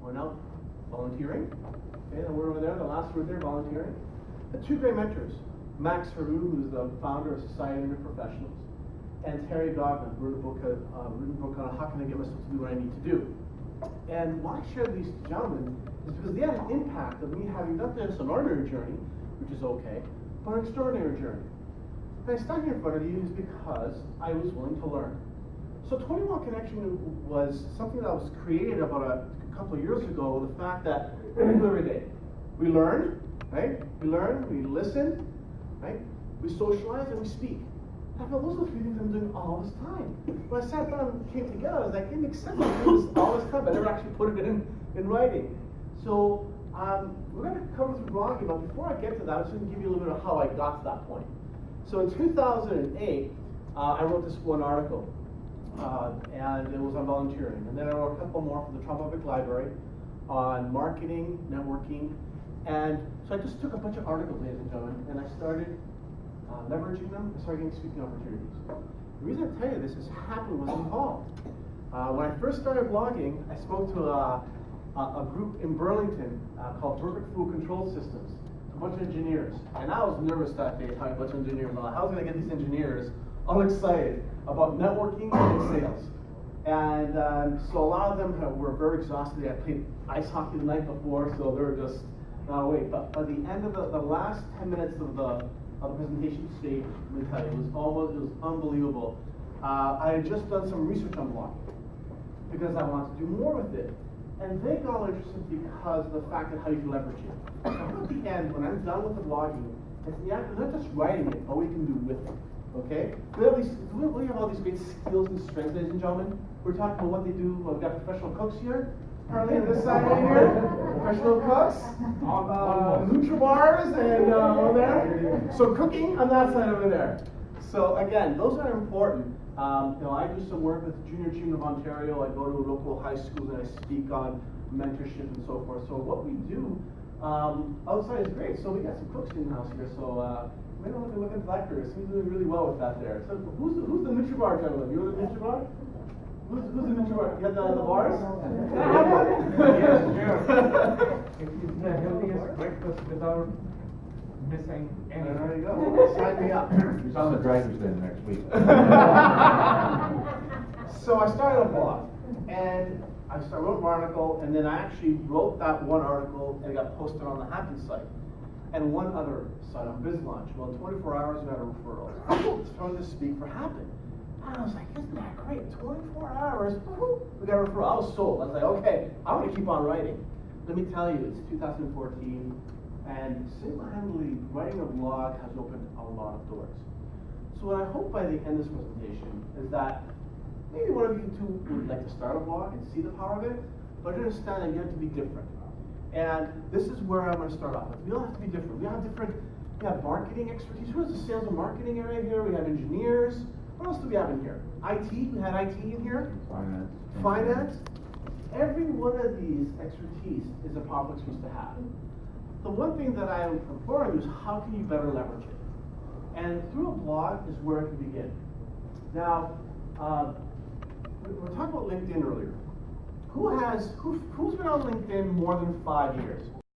went out volunteering. Okay, and we're over there, the last word there, volunteering. The two great mentors, Max Heroux, who's the founder of Society of Professionals, and Terry Godman, who wrote a book on how can I get myself to do what I need to do. And why I share these gentlemen is because they had an impact of me having not just an ordinary journey, which is okay, but an extraordinary journey. And I stand here in front of you is because I was willing to learn. So 21 Connection was something that was created about a couple of years ago with the fact that we do every day. We learn, right? We learn, we listen, right? We socialize and we speak. I felt those are the three things I'm doing all this time. When I sat down and came together, I was like, it makes sense to do this all this time. I never actually put it in writing. So we're going to cover through blogging, but before I get to that, I'm just going to give you a little bit of how I got to that point. So in 2008, I wrote this one article, and it was on volunteering. And then I wrote a couple more for the Toronto Public Library on marketing, networking, and so I just took a bunch of articles, ladies and gentlemen, and I started leveraging them and started getting speaking opportunities. The reason I tell you this is Happen was involved. When I first started blogging, I spoke to a group in Burlington called Perfect Food Control Systems, a bunch of engineers. And I was nervous that day talking to a bunch of engineers. How was I going to get these engineers all excited about networking and sales? And so a lot of them were very exhausted. They had played ice hockey the night before, so they were just, wait. But by the end of the last 10 minutes of the presentation stage, let me tell you, it was unbelievable. I had just done some research on blogging because I wanted to do more with it. And they got all interested because of the fact that how you can leverage it. So at the end, when I'm done with the blogging, it's not just writing it, but what you can do with it. Okay? We have all these great skills and strengths, ladies and gentlemen. We're talking about what they do. Well, we've got professional cooks here. Apparently on this side right here, professional cooks, Nutri-Bars, and over there. So cooking on that side over there. So again, those are important. I do some work with Junior Achievement of Ontario. I go to local high schools and I speak on mentorship and so forth. So what we do outside is great. So we got some cooks in the house here. So maybe I'll look into that career. Seems doing really well with that there. So who's the Nutri-Bar gentleman? You know the Nutri-Bar? Who's the Nutri-Bar? You have the bars? Can I have one? Yes, sure. It's the healthiest breakfast without missing anything. There you go. Sign me up. He's on the driver's then next week. So I started a blog, and I wrote an article, and then I actually wrote that one article, and it got posted on the Happen site, and one other site on BizLaunch. Well, in 24 hours, we got a referral. It's trying to speak for Happen. And I was like, isn't that great? 24 hours, we got a referral. I was sold. I was like, okay, I want to keep on writing. Let me tell you, it's 2014, and single-handedly writing a blog has opened a lot of doors. So what I hope by the end of this presentation is that maybe one of you two would like to start a blog and see the power of it, but understand that you have to be different. And this is where I'm going to start off with. We all have to be different. We have marketing expertise. Who has the sales and marketing area here? We have engineers. What else do we have in here? IT, we had IT in here. Finance. Every one of these expertise is a powerful expertise to have. The one thing that I am imploring you is how can you better leverage it? And through a blog is where it can begin. Now, we were talking about LinkedIn earlier. Who's been on LinkedIn more than 5 years?